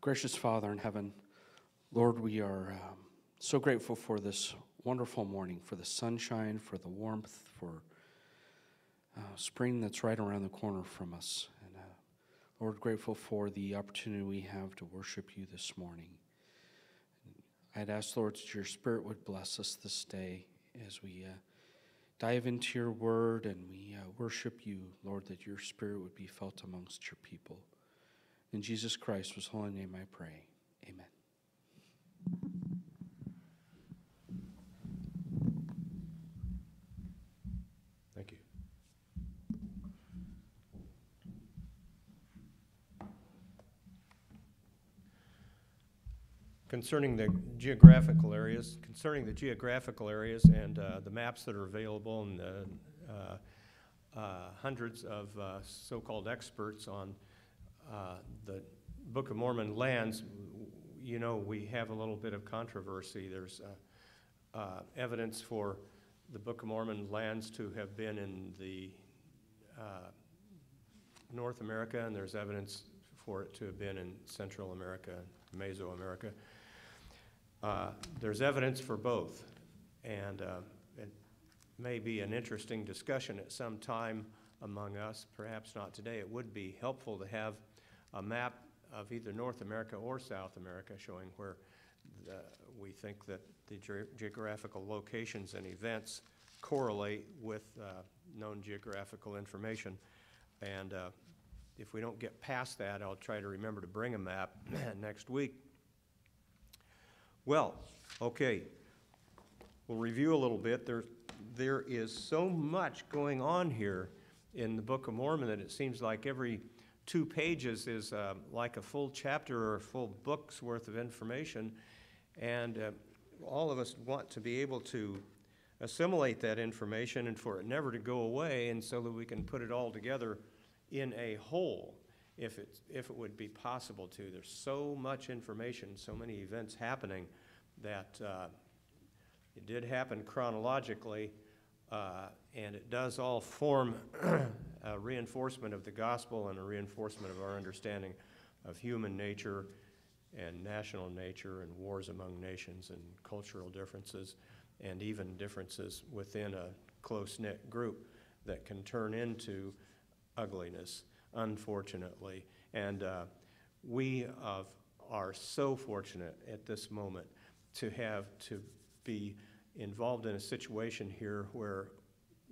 Gracious Father in heaven, Lord, we are so grateful for this wonderful morning, for the sunshine, for the warmth, for spring that's right around the corner from us. And Lord, grateful for the opportunity we have to worship you this morning. I'd ask, Lord, that your Spirit would bless us this day as we dive into your word and we worship you, Lord, that your Spirit would be felt amongst your people. In Jesus Christ's holy name I pray. Amen. Thank you. Concerning the geographical areas and the maps that are available and the hundreds of so-called experts on the Book of Mormon lands, you know, we have a little bit of controversy. There's evidence for the Book of Mormon lands to have been in the North America, and there's evidence for it to have been in Central America, Mesoamerica. There's evidence for both, and it may be an interesting discussion at some time among us, perhaps not today. It would be helpful to have a map of either North America or South America showing where we think that the geographical locations and events correlate with known geographical information. And if we don't get past that, I'll try to remember to bring a map next week. Well, okay, we'll review a little bit. There is so much going on here in the Book of Mormon that it seems like every 2 pages is like a full chapter or a full book's worth of information, and all of us want to be able to assimilate that information and for it never to go away, and so that we can put it all together in a whole, if it would be possible to. There's so much information, so many events happening that it did happen chronologically, and it does all form a reinforcement of the gospel and a reinforcement of our understanding of human nature and national nature and wars among nations and cultural differences and even differences within a close-knit group that can turn into ugliness, unfortunately. And we are so fortunate at this moment to be involved in a situation here where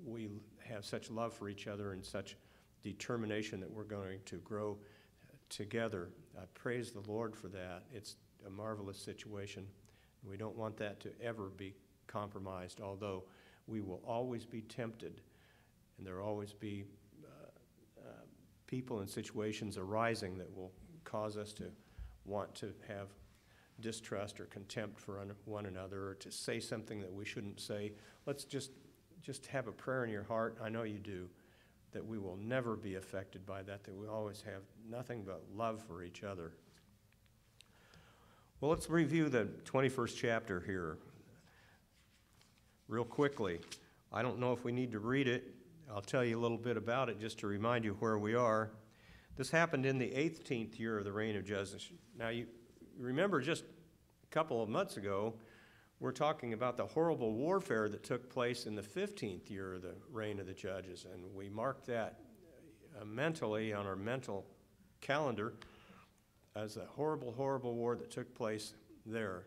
we have such love for each other and such determination that we're going to grow together. I praise the Lord for that. It's a marvelous situation. We don't want that to ever be compromised, although we will always be tempted, and there will always be people and situations arising that will cause us to want to have distrust or contempt for one another, or to say something that we shouldn't say. Let's just have a prayer in your heart, I know you do, that we will never be affected by that, that we always have nothing but love for each other. Well, let's review the 21st chapter here real quickly. I don't know if we need to read it. I'll tell you a little bit about it just to remind you where we are. This happened in the 18th year of the reign of Judges. Now, you remember just a couple of months ago, we're talking about the horrible warfare that took place in the 15th year of the reign of the Judges, and we marked that mentally on our mental calendar as a horrible, horrible war that took place there,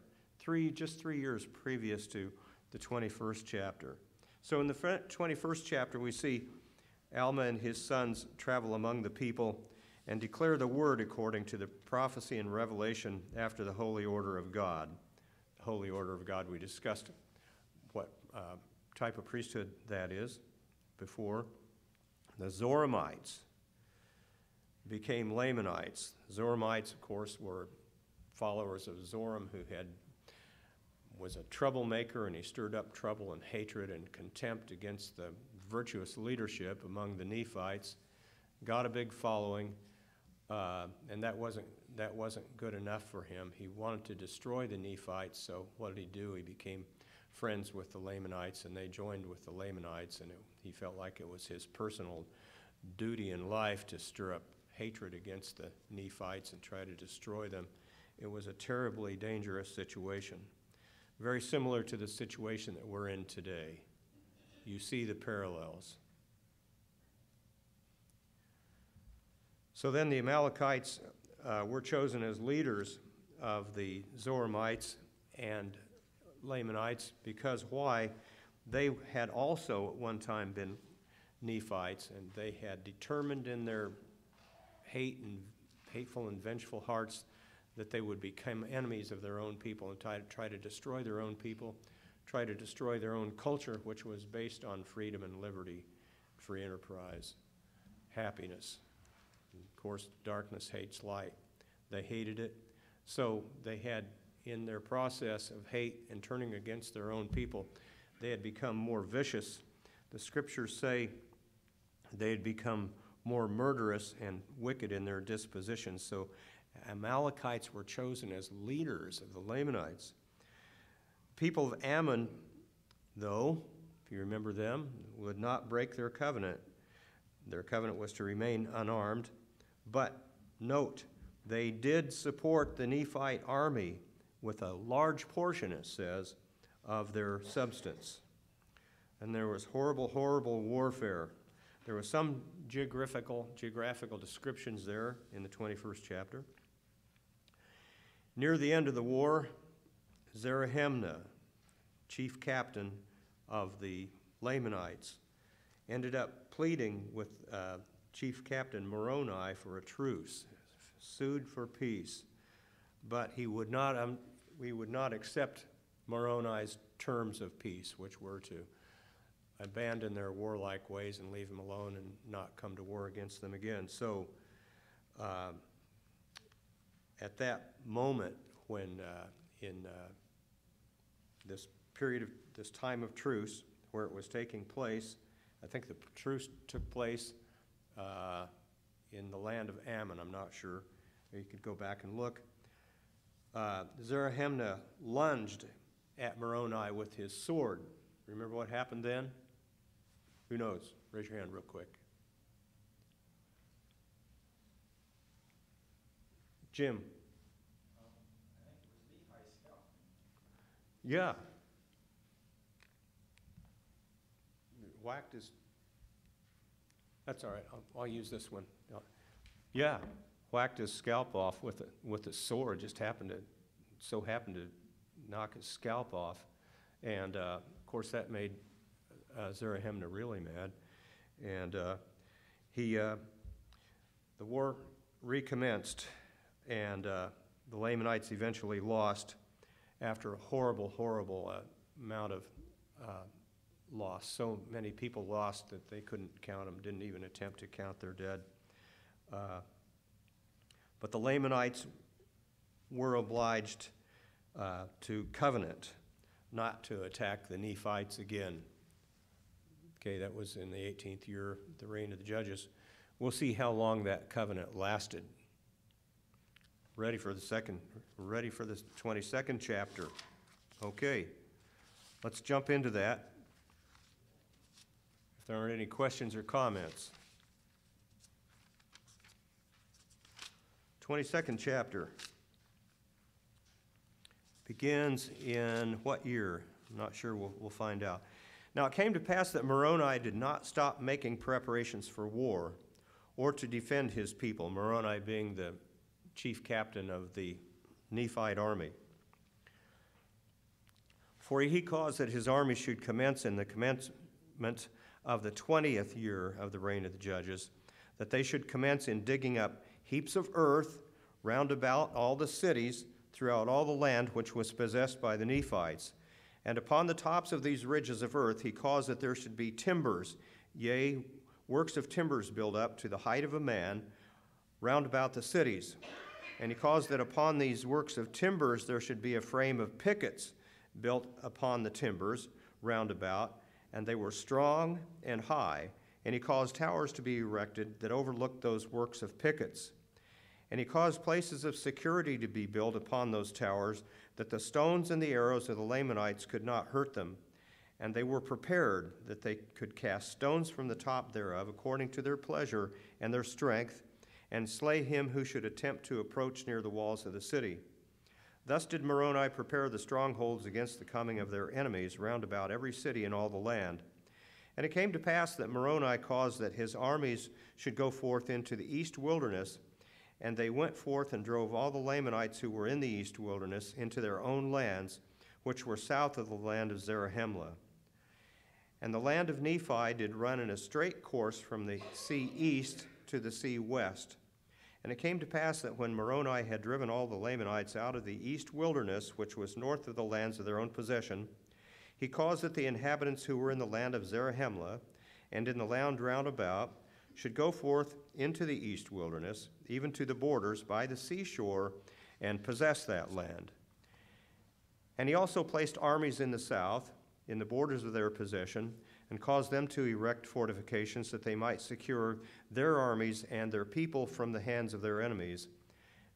just 3 years previous to the 21st chapter. So in the 21st chapter, we see Alma and his sons travel among the people and declare the word according to the prophecy and revelation after the holy order of God. The holy order of God, we discussed what type of priesthood that is before. The Zoramites became Lamanites. Zoramites, of course, were followers of Zoram, who was a troublemaker, and he stirred up trouble and hatred and contempt against the virtuous leadership among the Nephites. Got a big following, and that wasn't good enough for him. He wanted to destroy the Nephites, so what did he do? He became friends with the Lamanites, and they joined with the Lamanites, and he felt like it was his personal duty in life to stir up hatred against the Nephites and try to destroy them. It was a terribly dangerous situation, very similar to the situation that we're in today. You see the parallels. So then the Amalekites were chosen as leaders of the Zoramites and Lamanites because why? They had also at one time been Nephites, and they had determined in their hateful and vengeful hearts that they would become enemies of their own people and try to destroy their own people, try to destroy their own culture, which was based on freedom and liberty, free enterprise, happiness. And of course, darkness hates light. They hated it. So they had, in their process of hate and turning against their own people, they had become more vicious. The scriptures say they had become more murderous and wicked in their dispositions. So Amalekites were chosen as leaders of the Lamanites. People of Ammon, though, if you remember them, would not break their covenant. Their covenant was to remain unarmed. But note, they did support the Nephite army with a large portion, it says, of their substance. And there was horrible, horrible warfare. There was some geographical descriptions there in the 21st chapter. Near the end of the war, Zerahemnah, chief captain of the Lamanites, ended up pleading with Chief Captain Moroni for a truce, sued for peace, but we would not accept Moroni's terms of peace, which were to abandon their warlike ways and leave them alone and not come to war against them again. So at that moment when in this period of this time of truce where it was taking place, I think the truce took place in the land of Ammon, I'm not sure. You could go back and look. Zerahemnah lunged at Moroni with his sword. Remember what happened then? Who knows? Raise your hand real quick. Jim. I think it was Levi's scalp. Yeah. Whacked his. That's all right. I'll use this one. Yeah, whacked his scalp off with a sword. Just happened to knock his scalp off, and of course that made Zerahemnah really mad, and the war recommenced, and the Lamanites eventually lost after a horrible, horrible amount of loss. So many people lost that they couldn't count them, didn't even attempt to count their dead. But the Lamanites were obliged to covenant not to attack the Nephites again. Okay, that was in the 18th year of the reign of the judges. We'll see how long that covenant lasted. Ready for the 22nd chapter. Okay, let's jump into that. If there aren't any questions or comments. 22nd chapter begins in what year? I'm not sure. We'll find out. Now it came to pass that Moroni did not stop making preparations for war or to defend his people, Moroni being the chief captain of the Nephite army. For he caused that his army should commence in the commencement of the 20th year of the reign of the judges, that they should commence in digging up heaps of earth round about all the cities throughout all the land which was possessed by the Nephites. And upon the tops of these ridges of earth he caused that there should be timbers, yea, works of timbers built up to the height of a man round about the cities. And he caused that upon these works of timbers there should be a frame of pickets built upon the timbers round about, and they were strong and high. And he caused towers to be erected that overlooked those works of pickets. And he caused places of security to be built upon those towers, that the stones and the arrows of the Lamanites could not hurt them. And they were prepared that they could cast stones from the top thereof, according to their pleasure and their strength, and slay him who should attempt to approach near the walls of the city. Thus did Moroni prepare the strongholds against the coming of their enemies round about every city in all the land. And it came to pass that Moroni caused that his armies should go forth into the east wilderness, and they went forth and drove all the Lamanites who were in the east wilderness into their own lands, which were south of the land of Zarahemla. And the land of Nephi did run in a straight course from the sea east to the sea west. And it came to pass that when Moroni had driven all the Lamanites out of the east wilderness, which was north of the lands of their own possession, he caused that the inhabitants who were in the land of Zarahemla and in the land round about should go forth into the east wilderness, even to the borders by the seashore, and possess that land. And he also placed armies in the south, in the borders of their possession, and caused them to erect fortifications that they might secure their armies and their people from the hands of their enemies.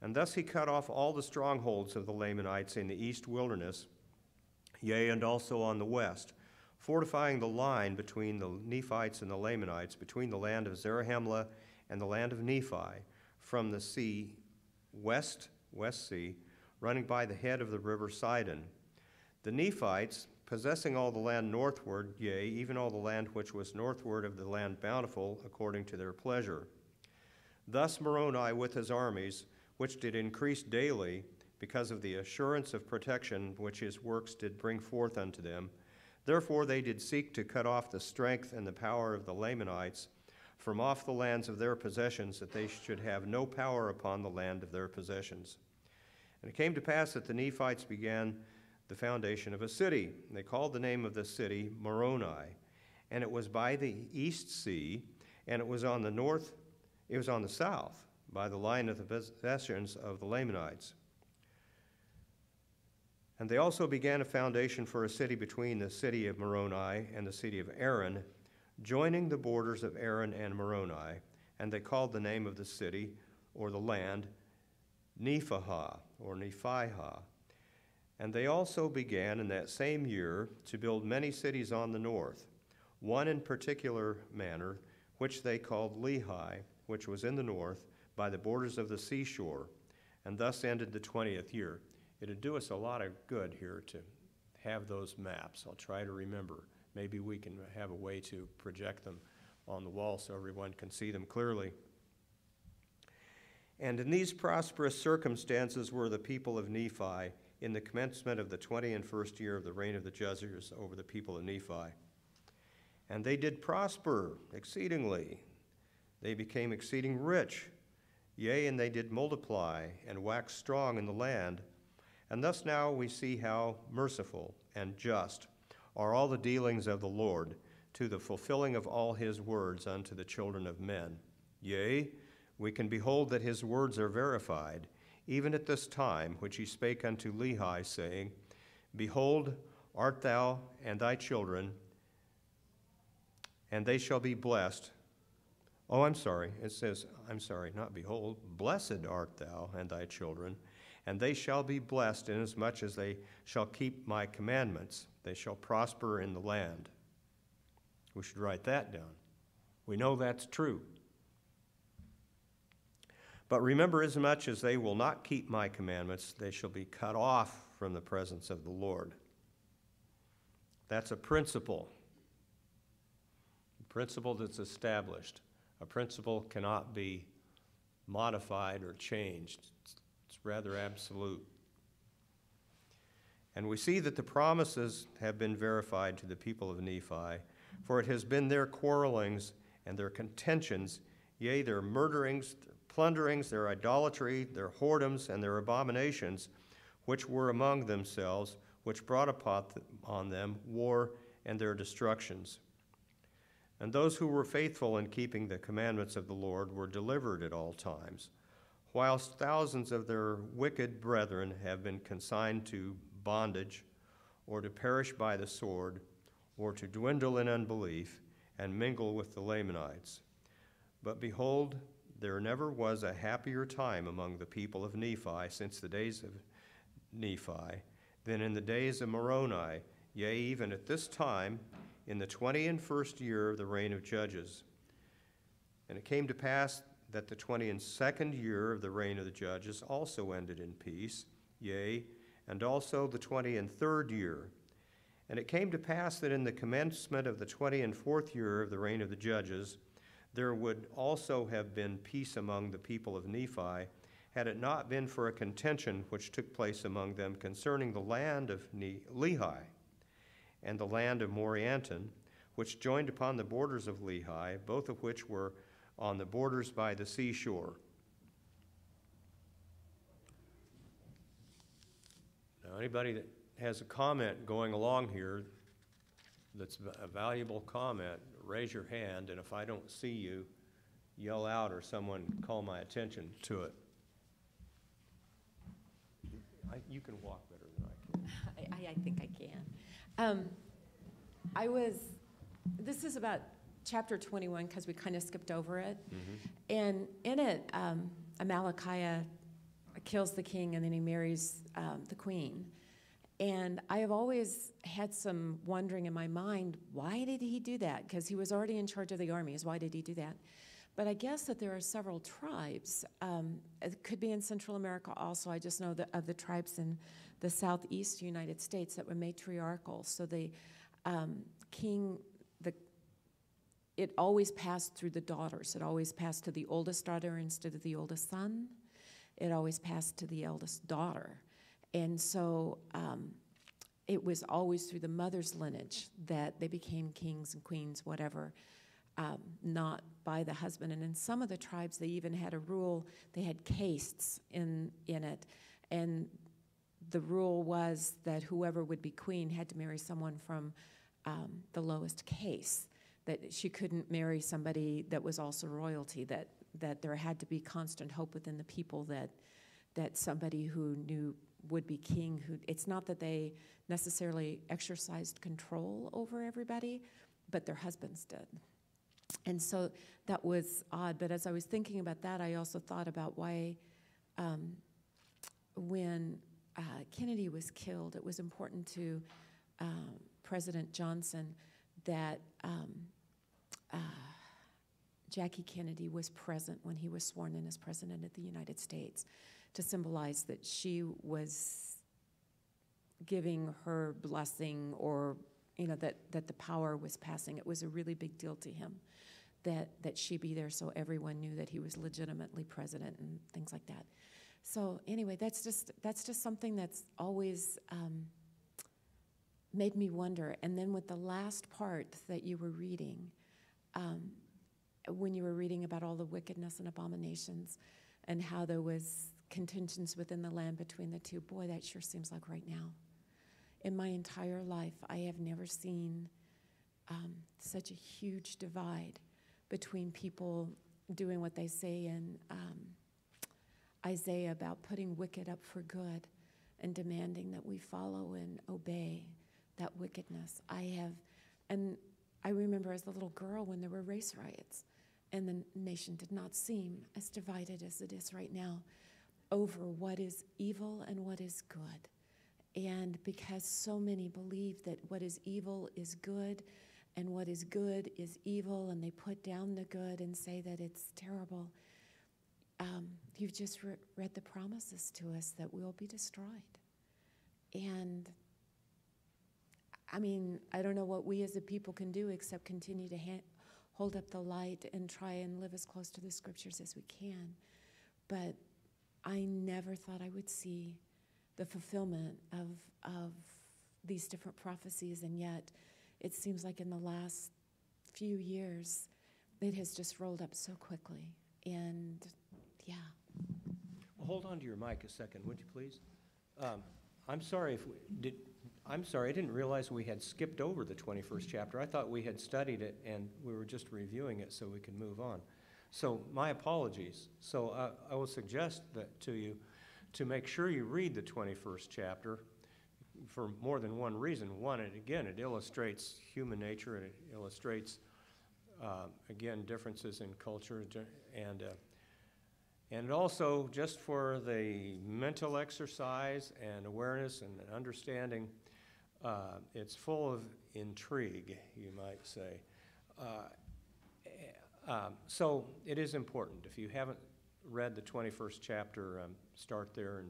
And thus he cut off all the strongholds of the Lamanites in the east wilderness, yea, and also on the west, fortifying the line between the Nephites and the Lamanites, between the land of Zarahemla and the land of Nephi, from the sea west sea, running by the head of the river Sidon. The Nephites, possessing all the land northward, yea, even all the land which was northward of the land bountiful, according to their pleasure. Thus Moroni with his armies, which did increase daily, because of the assurance of protection which his works did bring forth unto them. Therefore they did seek to cut off the strength and the power of the Lamanites from off the lands of their possessions, that they should have no power upon the land of their possessions. And it came to pass that the Nephites began the foundation of a city. They called the name of the city Moroni, and it was by the east sea, and it was on the south, by the line of the possessions of the Lamanites. And they also began a foundation for a city between the city of Moroni and the city of Aaron, joining the borders of Aaron and Moroni. And they called the name of the city, or the land, Nephihah, or Nephihah. And they also began in that same year to build many cities on the north, one in particular manner, which they called Lehi, which was in the north, by the borders of the seashore. And thus ended the 20th year. It'd do us a lot of good here to have those maps. I'll try to remember. Maybe we can have a way to project them on the wall so everyone can see them clearly. And in these prosperous circumstances were the people of Nephi in the commencement of the 21st year of the reign of the judges over the people of Nephi. And they did prosper exceedingly. They became exceeding rich. Yea, and they did multiply and wax strong in the land. And thus now we see how merciful and just are all the dealings of the Lord to the fulfilling of all his words unto the children of men. Yea, we can behold that his words are verified, even at this time which he spake unto Lehi, saying, Behold, art thou and thy children, and they shall be blessed. Oh, it says, not behold, blessed art thou and thy children, and they shall be blessed inasmuch as they shall keep my commandments. They shall prosper in the land. We should write that down. We know that's true. But remember, inasmuch as they will not keep my commandments, they shall be cut off from the presence of the Lord. That's a principle that's established. A principle cannot be modified or changed. It's rather absolute. And we see that the promises have been verified to the people of Nephi, for it has been their quarrelings and their contentions, yea, their murderings, their plunderings, their idolatry, their whoredoms, and their abominations, which were among themselves, which brought upon them war and their destructions. And those who were faithful in keeping the commandments of the Lord were delivered at all times, whilst thousands of their wicked brethren have been consigned to bondage, or to perish by the sword, or to dwindle in unbelief, and mingle with the Lamanites. But behold, there never was a happier time among the people of Nephi since the days of Nephi than in the days of Moroni, yea, even at this time, in the 21st year of the reign of judges. And it came to pass that the 22nd year of the reign of the judges also ended in peace, yea, and also the 23rd year. And it came to pass that in the commencement of the 24th year of the reign of the judges, there would also have been peace among the people of Nephi, had it not been for a contention which took place among them concerning the land of Lehi and the land of Morianton, which joined upon the borders of Lehi, both of which were on the borders by the seashore. Now, anybody that has a comment going along here that's a valuable comment, raise your hand, and if I don't see you, yell out or someone call my attention to it. You can walk better than I can. I think I can. This is about chapter 21 because we kind of skipped over it. And in it, Amalickiah kills the king and then he marries the queen. And I have always had some wondering in my mind, why did he do that? Because he was already in charge of the armies. Why did he do that? But I guess that there are several tribes. It could be in Central America also. I just know that of the tribes in the southeast United States that were matriarchal. So the king, it always passed through the daughters. It always passed to the oldest daughter instead of the oldest son. It always passed to the eldest daughter. And so it was always through the mother's lineage that they became kings and queens, whatever. Not by the husband. And in some of the tribes, they even had a rule, they had castes in it. And the rule was that whoever would be queen had to marry someone from the lowest caste, that she couldn't marry somebody that was also royalty, that there had to be constant hope within the people that somebody who knew would be king, it's not that they necessarily exercised control over everybody, but their husbands did. And so that was odd. But as I was thinking about that, I also thought about why when Kennedy was killed, it was important to President Johnson that Jackie Kennedy was present when he was sworn in as President of the United States to symbolize that she was giving her blessing, or that the power was passing. It was a really big deal to him that she be there, so everyone knew that he was legitimately president and things like that. So anyway, that's just something that's always made me wonder. And then with the last part that you were reading, when you were reading about all the wickedness and abominations and how there was contentions within the land between the two, boy, that sure seems like right now. In my entire life, I have never seen such a huge divide between people doing what they say in Isaiah about putting wicked up for good and demanding that we follow and obey that wickedness. And I remember as a little girl when there were race riots and the nation did not seem as divided as it is right now over what is evil and what is good. And because so many believe that what is evil is good and what is good is evil, and they put down the good and say that it's terrible, you've just read the promises to us that we'll be destroyed. And I mean, I don't know what we as a people can do except continue to hold up the light and try and live as close to the scriptures as we can. But I never thought I would see the fulfillment of these different prophecies, and yet it seems like in the last few years it has just rolled up so quickly. And yeah. Well, hold on to your mic a second, would you please? I'm sorry if we did. I'm sorry, I didn't realize we had skipped over the 21st chapter. I thought we had studied it and we were just reviewing it so we could move on. So my apologies. So I will suggest that to you to make sure you read the 21st chapter for more than one reason. One, it illustrates human nature, and it illustrates, again, differences in culture, and also just for the mental exercise and awareness and understanding. It's full of intrigue, you might say. So it is important. If you haven't read the 21st chapter, start there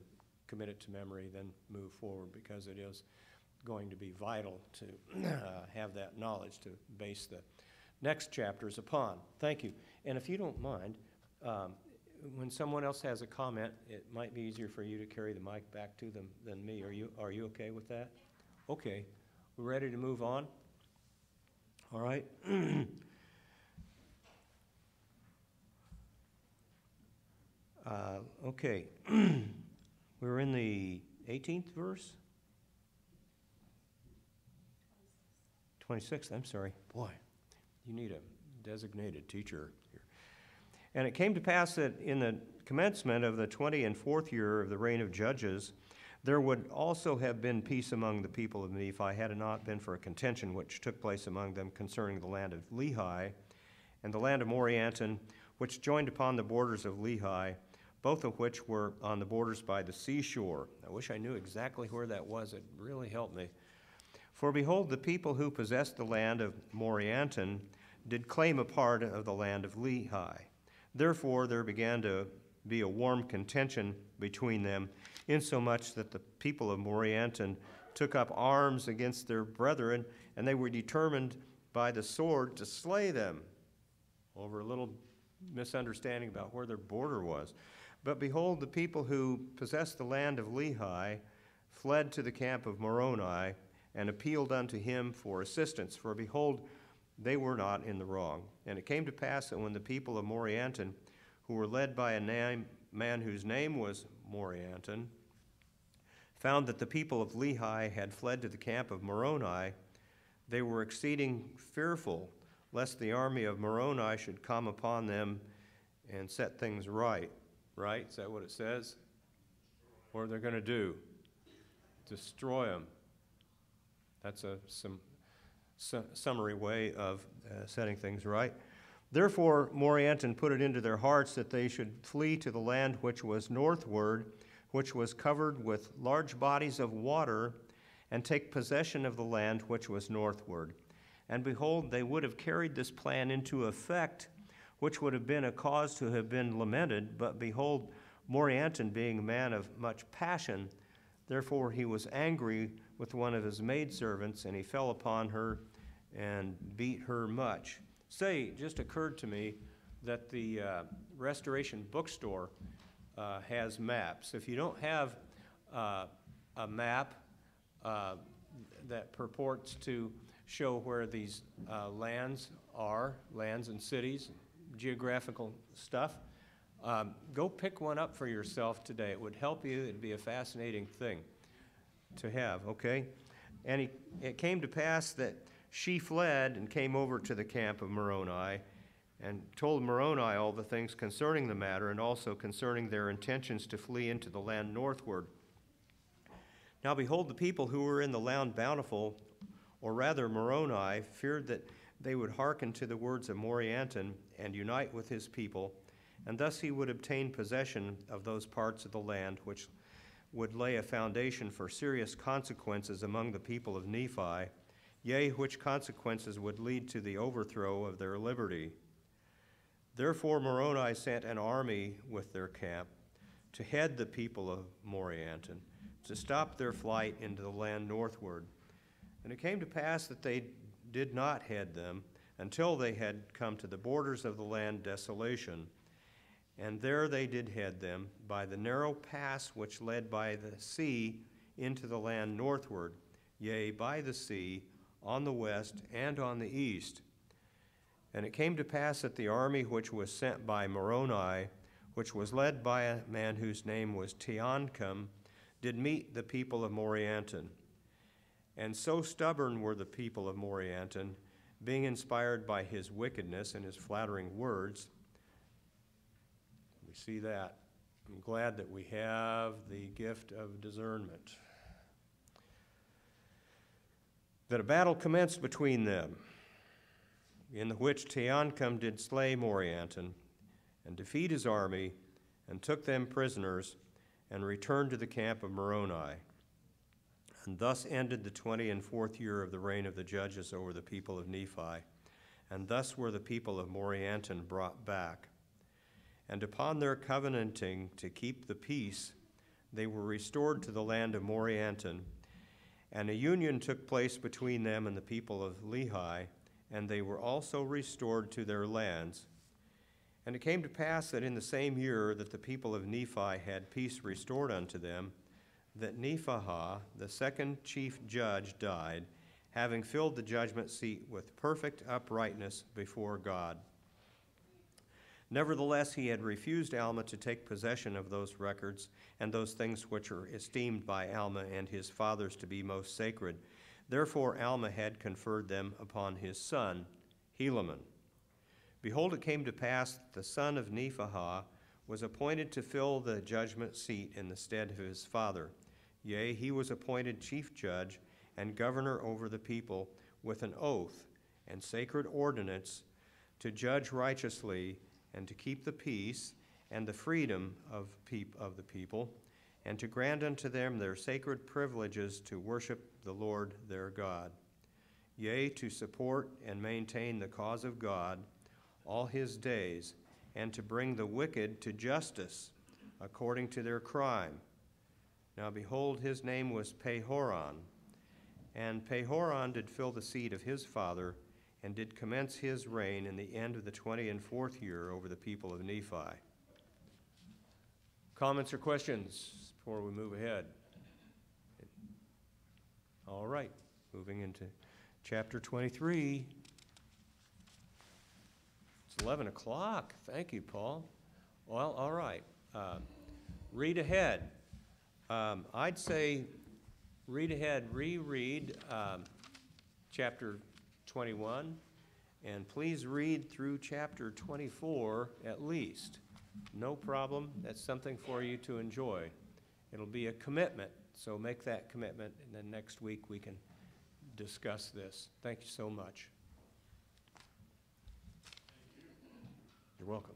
commit it to memory, then move forward, because it is going to be vital to have that knowledge to base the next chapters upon. Thank you. And if you don't mind, when someone else has a comment, it might be easier for you to carry the mic back to them than me. Are you okay with that? Okay. We're ready to move on? All right. Okay. We're in the 18th verse? 26th, I'm sorry. Boy, you need a designated teacher here. And it came to pass that in the commencement of the 24th year of the reign of Judges, there would also have been peace among the people of Nephi, had it not been for a contention which took place among them concerning the land of Lehi and the land of Morianton, which joined upon the borders of Lehi, both of which were on the borders by the seashore. I wish I knew exactly where that was. It really helped me. For behold, the people who possessed the land of Morianton did claim a part of the land of Lehi. Therefore there began to be a warm contention between them, insomuch that the people of Morianton took up arms against their brethren, and they were determined by the sword to slay them, over a little misunderstanding about where their border was. But behold, the people who possessed the land of Lehi fled to the camp of Moroni and appealed unto him for assistance. For behold, they were not in the wrong. And it came to pass that when the people of Morianton, who were led by a man whose name was Morianton, found that the people of Lehi had fled to the camp of Moroni, they were exceeding fearful, lest the army of Moroni should come upon them and set things right. Right? Is that what it says? What are they going to do? Destroy them. That's a summary way of setting things right. Therefore, Morianton put it into their hearts that they should flee to the land which was northward, which was covered with large bodies of water, and take possession of the land which was northward. And behold, they would have carried this plan into effect, which would have been a cause to have been lamented. But behold, Morianton, being a man of much passion, therefore he was angry with one of his maidservants, and he fell upon her and beat her much. Say, it just occurred to me that the Restoration Bookstore has maps. If you don't have a map that purports to show where these lands are, lands and cities, geographical stuff, go pick one up for yourself today. It would help you. It'd be a fascinating thing to have, okay? And it came to pass that she fled and came over to the camp of Moroni and told Moroni all the things concerning the matter, and also concerning their intentions to flee into the land northward. Now behold, the people who were in the land Bountiful, or rather Moroni, feared that they would hearken to the words of Morianton and unite with his people, and thus he would obtain possession of those parts of the land which would lay a foundation for serious consequences among the people of Nephi, yea, which consequences would lead to the overthrow of their liberty. Therefore Moroni sent an army with their camp to head the people of Morianton, to stop their flight into the land northward. And it came to pass that they did not head them until they had come to the borders of the land Desolation. And there they did head them by the narrow pass which led by the sea into the land northward, yea, by the sea, on the west and on the east. And it came to pass that the army which was sent by Moroni, which was led by a man whose name was Teancum, did meet the people of Morianton. And so stubborn were the people of Morianton, being inspired by his wickedness and his flattering words. We see that. I'm glad that we have the gift of discernment. That a battle commenced between them, in the which Teancum did slay Morianton, and defeat his army, and took them prisoners, and returned to the camp of Moroni. And thus ended the 24th year of the reign of the judges over the people of Nephi. And thus were the people of Morianton brought back. And upon their covenanting to keep the peace, they were restored to the land of Morianton, and a union took place between them and the people of Lehi, and they were also restored to their lands. And it came to pass that in the same year that the people of Nephi had peace restored unto them, that Nephihah, the second chief judge, died, having filled the judgment seat with perfect uprightness before God. Nevertheless, he had refused Alma to take possession of those records and those things which are esteemed by Alma and his fathers to be most sacred. Therefore Alma had conferred them upon his son, Helaman. Behold, it came to pass that the son of Nephihah was appointed to fill the judgment seat in the stead of his father. Yea, he was appointed chief judge and governor over the people with an oath and sacred ordinance to judge righteously and to keep the peace and the freedom of the people, and to grant unto them their sacred privileges to worship the Lord their God. Yea, to support and maintain the cause of God all his days, and to bring the wicked to justice according to their crime. Now behold, his name was Pehoron, and Pehoron did fill the seat of his father, and did commence his reign in the end of the 24th year over the people of Nephi. Comments or questions before we move ahead? All right, moving into chapter 23. It's 11 o'clock. Thank you, Paul. Well, all right. Read ahead. I'd say read ahead, reread chapter 21, and please read through chapter 24 at least. No problem. That's something for you to enjoy. It'll be a commitment, so make that commitment, and then next week we can discuss this. Thank you so much. You're welcome.